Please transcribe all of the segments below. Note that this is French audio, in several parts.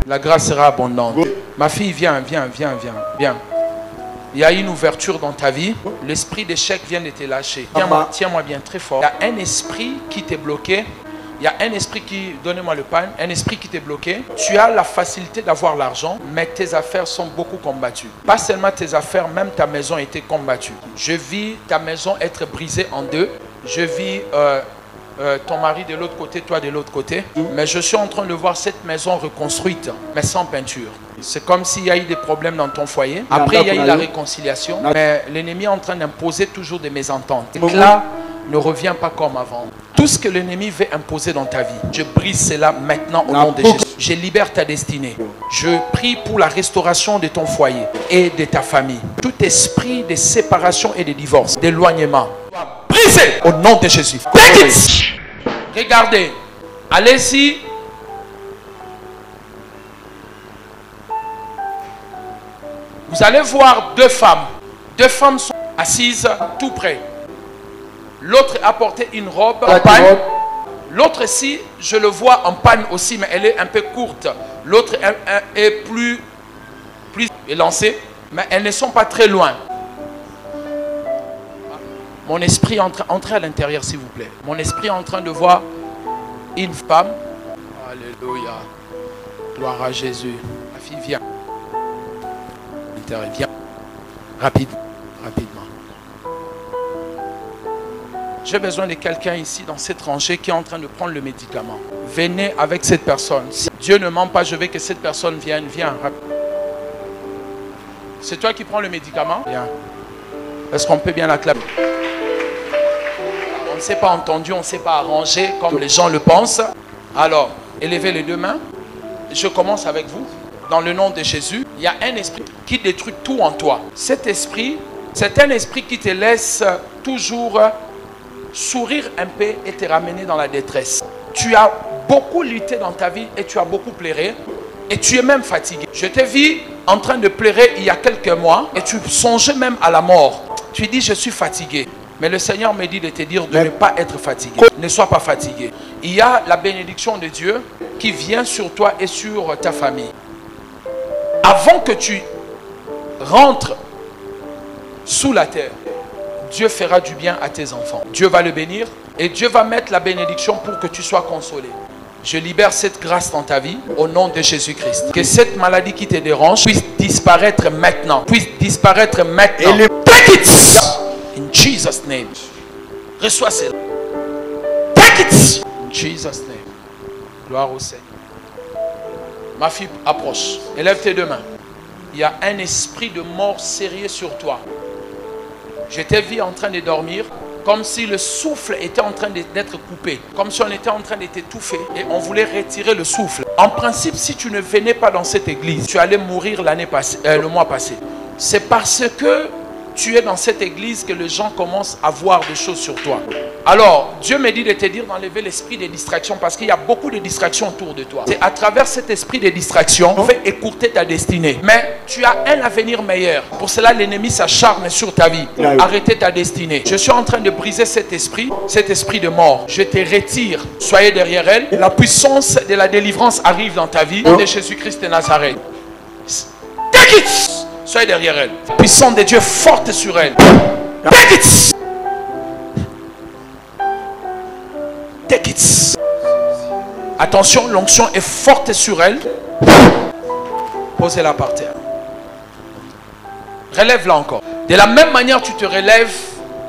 La grâce sera abondante. Ma fille, viens. Il y a une ouverture dans ta vie. L'esprit d'échec vient de te lâcher. Tiens-moi bien très fort. Il y a un esprit qui t'est bloqué. Il y a un esprit qui, donnez-moi le pain, un esprit qui t'est bloqué. Tu as la facilité d'avoir l'argent, mais tes affaires sont beaucoup combattues. Pas seulement tes affaires, même ta maison a été combattue. Je vis ta maison être brisée en deux. Je vis ton mari de l'autre côté, toi de l'autre côté. Mais je suis en train de voir cette maison reconstruite, mais sans peinture. C'est comme s'il y a eu des problèmes dans ton foyer. Après, il y a eu la réconciliation. Mais l'ennemi est en train d'imposer toujours des mésententes. Et là, ne revient pas comme avant. Tout ce que l'ennemi veut imposer dans ta vie, je brise cela maintenant au nom de Jésus. Je libère ta destinée. Je prie pour la restauration de ton foyer et de ta famille. Tout esprit de séparation et de divorce, d'éloignement, brisé au nom de Jésus. Take it. Regardez, allez-y. Vous allez voir deux femmes. Deux femmes sont assises tout près. L'autre a porté une robe en panne. L'autre ici, je le vois en panne aussi, mais elle est un peu courte. L'autre est plus élancée, mais elles ne sont pas très loin. Mon esprit entrez à l'intérieur, s'il vous plaît. Mon esprit est en train de voir une femme. Alléluia. Gloire à Jésus. Ma fille, viens. Viens. Rapidement. J'ai besoin de quelqu'un ici dans cette rangée qui est en train de prendre le médicament. Venez avec cette personne. Si Dieu ne ment pas, je veux que cette personne vienne. Viens. C'est toi qui prends le médicament? Viens. Est-ce qu'on peut bien l'acclamer? On ne s'est pas entendu, on ne s'est pas arrangé comme les gens le pensent. Alors, élevez les deux mains. Je commence avec vous. Dans le nom de Jésus, il y a un esprit qui détruit tout en toi. Cet esprit, c'est un esprit qui te laisse toujours sourire un peu et te ramener dans la détresse. Tu as beaucoup lutté dans ta vie et tu as beaucoup pleuré et tu es même fatigué. Je t'ai vu en train de pleurer il y a quelques mois et tu songeais même à la mort. Tu dis je suis fatigué. Mais le Seigneur me dit de te dire de ne pas être fatigué. Ne sois pas fatigué. Il y a la bénédiction de Dieu qui vient sur toi et sur ta famille. Avant que tu rentres sous la terre, Dieu fera du bien à tes enfants. Dieu va le bénir et Dieu va mettre la bénédiction pour que tu sois consolé. Je libère cette grâce dans ta vie au nom de Jésus-Christ. Que cette maladie qui te dérange puisse disparaître maintenant. Take it! In Jesus' name. Reçois cela. Take it! In Jesus' name. Gloire au Seigneur. Ma fille, approche. Élève tes deux mains. Il y a un esprit de mort sérieux sur toi. Je t'ai vu en train de dormir, comme si le souffle était en train d'être coupé, comme si on était en train de t'étouffer et on voulait retirer le souffle. En principe, si tu ne venais pas dans cette église, tu allais mourir le mois passé. C'est parce que tu es dans cette église que les gens commencent à voir des choses sur toi. Alors, Dieu me dit de te dire d'enlever l'esprit de distraction parce qu'il y a beaucoup de distractions autour de toi. C'est à travers cet esprit de distraction qu'on fait écourter ta destinée. Mais tu as un avenir meilleur. Pour cela, l'ennemi s'acharne sur ta vie. Arrêtez ta destinée. Je suis en train de briser cet esprit de mort. Je te retire. Soyez derrière elle. La puissance de la délivrance arrive dans ta vie. De Jésus-Christ de Nazareth. Take it! Soyez derrière elle. La puissance de Dieu forte sur elle. Take it! Take it. Attention, l'onction est forte sur elle. Posez-la par terre. Relève-la encore. De la même manière, tu te relèves,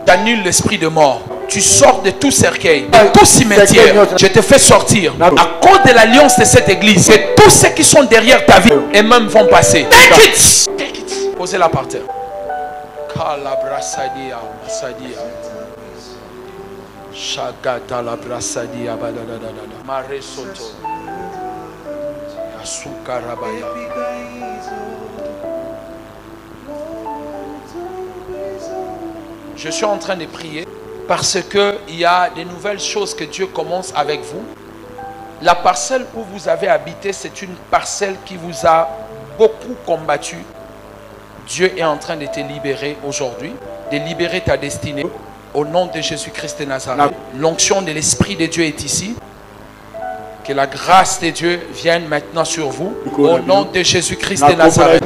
tu annules l'esprit de mort. Tu sors de tout cercueil, de tout cimetière. Je te fais sortir à cause de l'alliance de cette église. Et tous ceux qui sont derrière ta vie et même vont passer. Take it! Take it. Posez-la par terre. Kalabrasadia, Masadia. Shagata la brasadia badadadada. Mare soto. Yasuka rabaya. Je suis en train de prier parce qu'il y a des nouvelles choses que Dieu commence avec vous. La parcelle où vous avez habité, c'est une parcelle qui vous a beaucoup combattu. Dieu est en train de te libérer aujourd'hui, de libérer ta destinée. Au nom de Jésus-Christ de Nazareth, l'onction de l'Esprit de Dieu est ici. Que la grâce de Dieu vienne maintenant sur vous. Au nom de Jésus-Christ de Nazareth.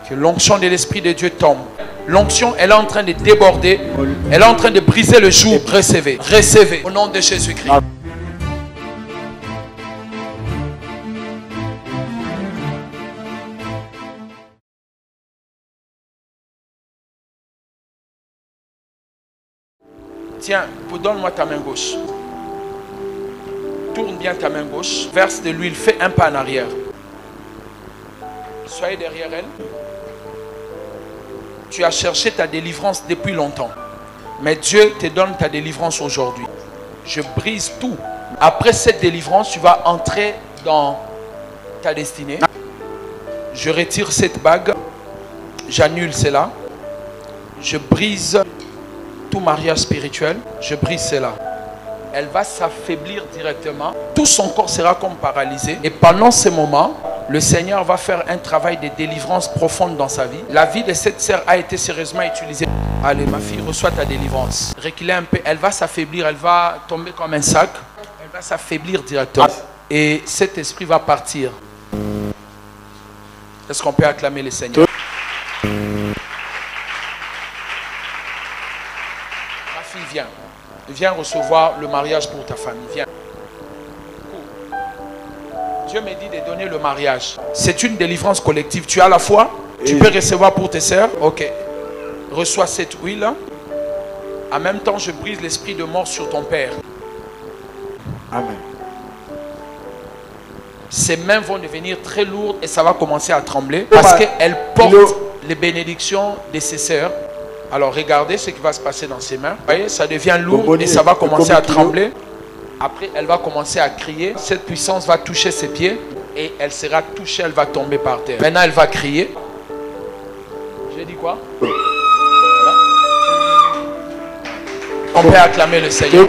Que l'onction de l'Esprit de Dieu tombe. L'onction, elle est en train de déborder. Elle est en train de briser le joug. Recevez. Recevez. Au nom de Jésus-Christ. Tiens, donne-moi ta main gauche. Tourne bien ta main gauche. Verse de l'huile. Fais un pas en arrière. Soyez derrière elle. Tu as cherché ta délivrance depuis longtemps. Mais Dieu te donne ta délivrance aujourd'hui. Je brise tout. Après cette délivrance, tu vas entrer dans ta destinée. Je retire cette bague. J'annule cela. Je brise tout mariage spirituel, je brise cela. Elle va s'affaiblir directement. Tout son corps sera comme paralysé. Et pendant ce moment, le Seigneur va faire un travail de délivrance profonde dans sa vie. La vie de cette sœur a été sérieusement utilisée. Allez, ma fille, reçois ta délivrance. Reculez un peu. Elle va s'affaiblir. Elle va tomber comme un sac. Elle va s'affaiblir directement. Et cet esprit va partir. Est-ce qu'on peut acclamer le Seigneur? Viens. Viens recevoir le mariage pour ta famille. Viens. Dieu me dit de donner le mariage. C'est une délivrance collective. Tu as la foi? Tu peux recevoir pour tes sœurs? Ok. Reçois cette huile. En même temps, je brise l'esprit de mort sur ton père. Amen. Ses mains vont devenir très lourdes et ça va commencer à trembler parce qu'elle porte les bénédictions de ses sœurs. Alors regardez ce qui va se passer dans ses mains. Vous voyez, ça devient lourd et ça va commencer à trembler. Après, elle va commencer à crier. Cette puissance va toucher ses pieds et elle sera touchée, elle va tomber par terre. Maintenant, elle va crier. J'ai dit quoi? Voilà. On peut acclamer le Seigneur.